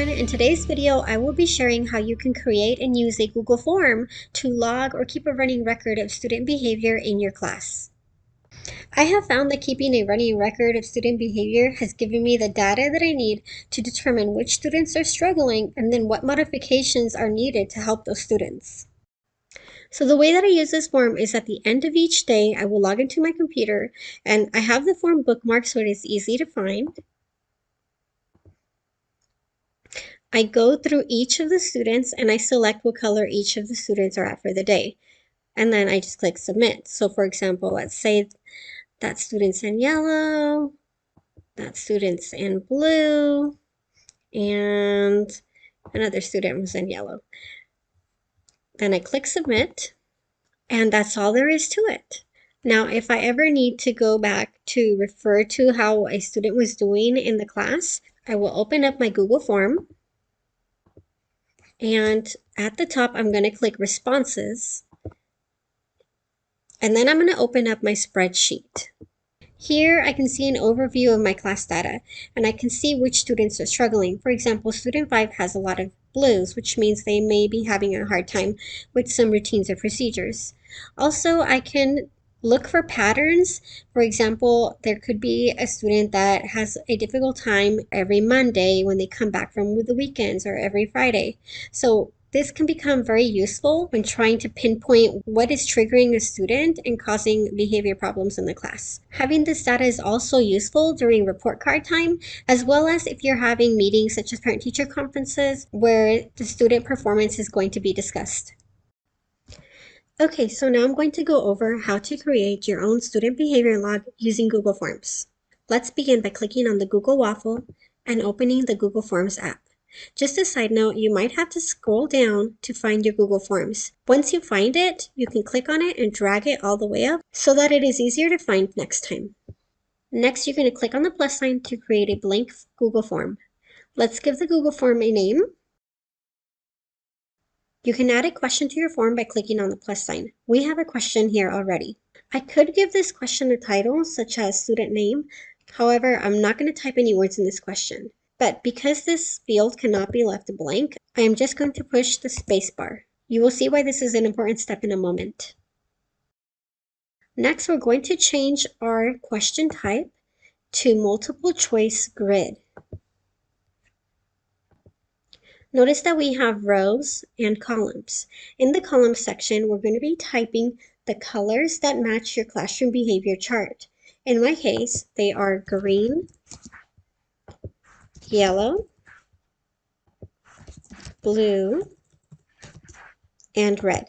everyone. In today's video, I will be sharing how you can create and use a Google form to log or keep a running record of student behavior in your class. I have found that keeping a running record of student behavior has given me the data that I need to determine which students are struggling and then what modifications are needed to help those students. So the way that I use this form is at the end of each day, I will log into my computer and I have the form bookmarked so it is easy to find. I go through each of the students and I select what color each of the students are at for the day. And then I just click submit. So for example, let's say that student's in yellow, that student's in blue, and another student was in yellow. Then I click submit, and that's all there is to it. Now, if I ever need to go back to refer to how a student was doing in the class, I will open up my Google form. And at the top, I'm going to click responses. And then I'm going to open up my spreadsheet. Here I can see an overview of my class data, and I can see which students are struggling. For example, student 5 has a lot of blues, which means they may be having a hard time with some routines or procedures. Also, I can look for patterns. For example, there could be a student that has a difficult time every Monday when they come back from the weekends, or every Friday. So this can become very useful when trying to pinpoint what is triggering a student and causing behavior problems in the class. Having this data is also useful during report card time, as well as if you're having meetings such as parent-teacher conferences where the student performance is going to be discussed. Okay, so now I'm going to go over how to create your own student behavior log using Google Forms. Let's begin by clicking on the Google Waffle and opening the Google Forms app. Just a side note, you might have to scroll down to find your Google Forms. Once you find it, you can click on it and drag it all the way up so that it is easier to find next time. Next, you're going to click on the plus sign to create a blank Google form. Let's give the Google form a name. You can add a question to your form by clicking on the plus sign. We have a question here already. I could give this question a title, such as student name. However, I'm not going to type any words in this question. But because this field cannot be left blank, I am just going to push the space bar. You will see why this is an important step in a moment. Next, we're going to change our question type to multiple choice grid. Notice that we have rows and columns. In the columns section, we're going to be typing the colors that match your classroom behavior chart. In my case, they are green, yellow, blue, and red.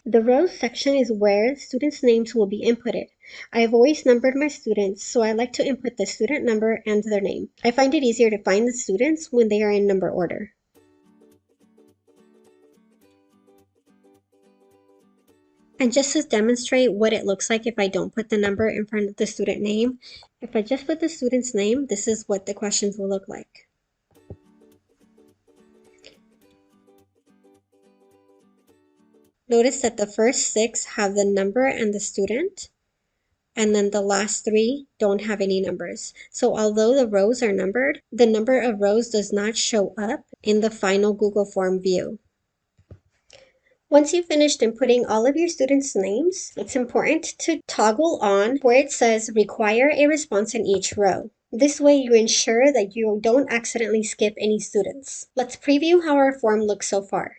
The rows section is where students' names will be inputted. I have always numbered my students, so I like to input the student number and their name. I find it easier to find the students when they are in number order. And just to demonstrate what it looks like if I don't put the number in front of the student name, if I just put the student's name, this is what the questions will look like. Notice that the first 6 have the number and the student, and then the last 3 don't have any numbers. So although the rows are numbered, the number of rows does not show up in the final Google Form view. Once you've finished inputting all of your students' names, it's important to toggle on where it says require a response in each row. This way you ensure that you don't accidentally skip any students. Let's preview how our form looks so far.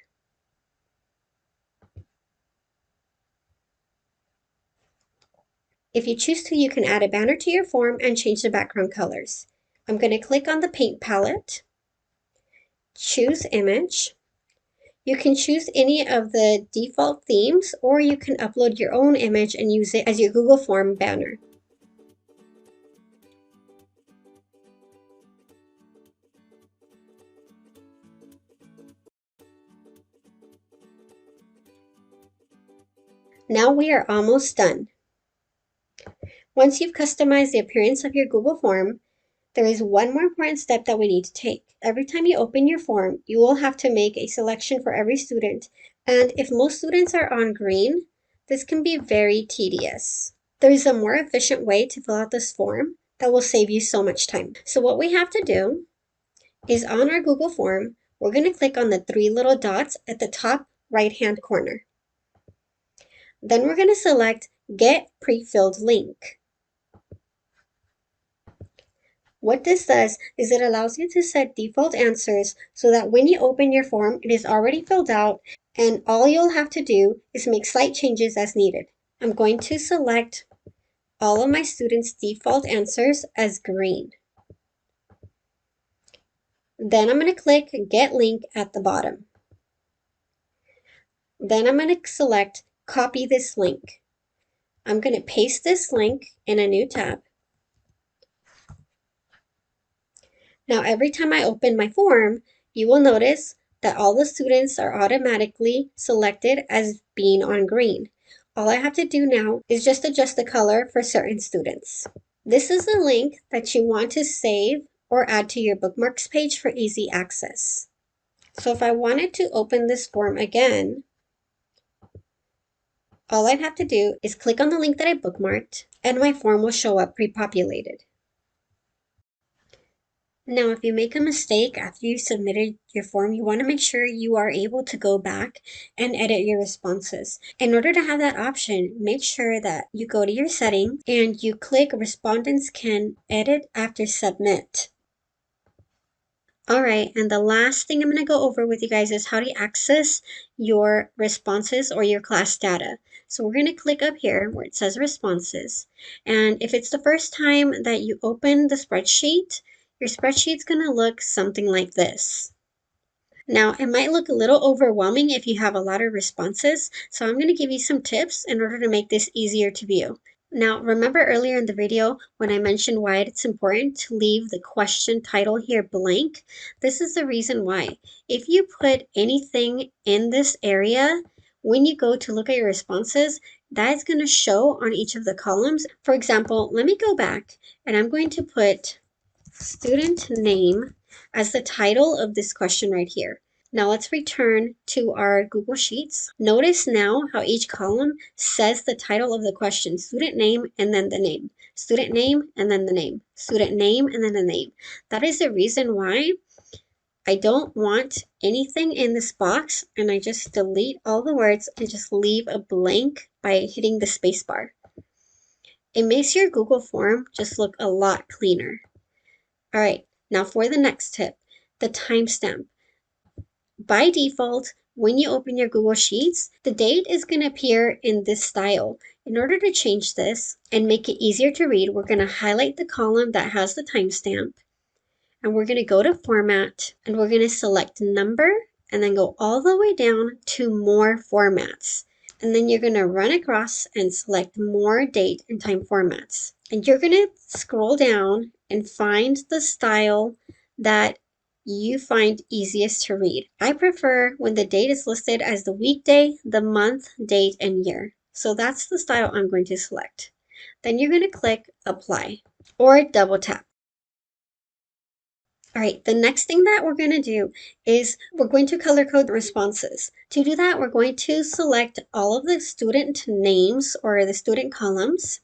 If you choose to, you can add a banner to your form and change the background colors. I'm going to click on the paint palette, choose image. You can choose any of the default themes, or you can upload your own image and use it as your Google Form banner. Now we are almost done. Once you've customized the appearance of your Google form, there is one more important step that we need to take. Every time you open your form, you will have to make a selection for every student. And if most students are on green, this can be very tedious. There is a more efficient way to fill out this form. That will save you so much time. So what we have to do is on our Google form, we're going to click on the three little dots at the top right-hand corner. Then we're going to select Get Pre-Filled Link. What this does is it allows you to set default answers so that when you open your form, it is already filled out and all you'll have to do is make slight changes as needed. I'm going to select all of my students' default answers as green. Then I'm going to click Get Link at the bottom. Then I'm going to select Copy this link. I'm going to paste this link in a new tab. Now every time I open my form, you will notice that all the students are automatically selected as being on green. All I have to do now is just adjust the color for certain students. This is the link that you want to save or add to your bookmarks page for easy access. So if I wanted to open this form again, all I'd have to do is click on the link that I bookmarked and my form will show up pre-populated. Now, if you make a mistake after you submitted your form, you want to make sure you are able to go back and edit your responses. In order to have that option, make sure that you go to your setting and you click Respondents Can Edit After Submit. All right, and the last thing I'm going to go over with you guys is how to access your responses or your class data. So we're going to click up here where it says responses. And if it's the first time that you open the spreadsheet, your spreadsheet's going to look something like this. Now, it might look a little overwhelming if you have a lot of responses, so I'm going to give you some tips in order to make this easier to view. Now, remember earlier in the video when I mentioned why it's important to leave the question title here blank? This is the reason why. If you put anything in this area, when you go to look at your responses, that is going to show on each of the columns. For example, let me go back and I'm going to put student name as the title of this question right here. Now let's return to our Google Sheets. Notice now how each column says the title of the question, student name and then the name, student name and then the name, student name and then the name. That is the reason why I don't want anything in this box and I just delete all the words and just leave a blank by hitting the space bar. It makes your Google form just look a lot cleaner. All right, now for the next tip, the timestamp. By default, when you open your Google Sheets, the date is going to appear in this style. In order to change this and make it easier to read, we're going to highlight the column that has the timestamp. And we're going to go to Format, and we're going to select Number, and then go all the way down to More Formats. And then you're going to run across and select More Date and Time Formats. And you're going to scroll down and find the style that you find easiest to read. I prefer when the date is listed as the weekday, the month, date, and year. So that's the style I'm going to select. Then you're going to click Apply or double tap. All right, the next thing that we're going to do is we're going to color code the responses. To do that, we're going to select all of the student names or the student columns.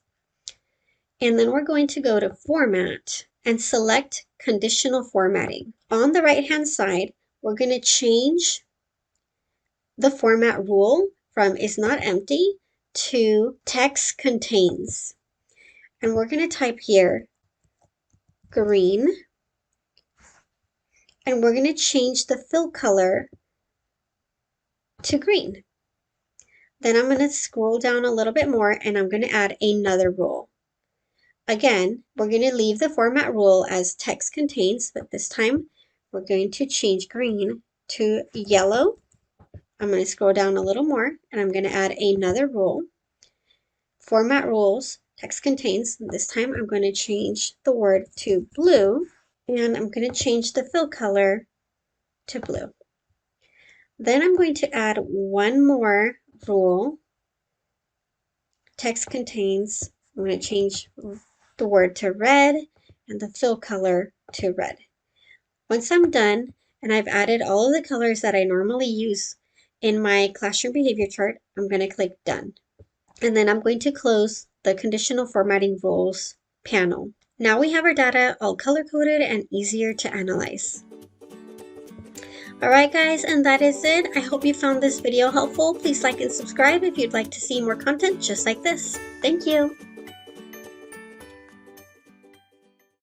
And then we're going to go to Format and select Conditional Formatting. On the right-hand side, we're going to change the format rule from is not empty to text contains. And we're going to type here green. And we're going to change the fill color to green. Then I'm going to scroll down a little bit more and I'm going to add another rule. Again, we're going to leave the format rule as text contains, but this time we're going to change green to yellow. I'm going to scroll down a little more and I'm going to add another rule. Format rules, text contains. This time I'm going to change the word to blue and I'm going to change the fill color to blue. Then I'm going to add one more rule. Text contains, I'm going to change the word to red and the fill color to red. Once I'm done and I've added all of the colors that I normally use in my classroom behavior chart, I'm going to click Done. And then I'm going to close the conditional formatting rules panel. Now we have our data all color-coded and easier to analyze. Alright guys, and that is it. I hope you found this video helpful. Please like and subscribe if you'd like to see more content just like this. Thank you!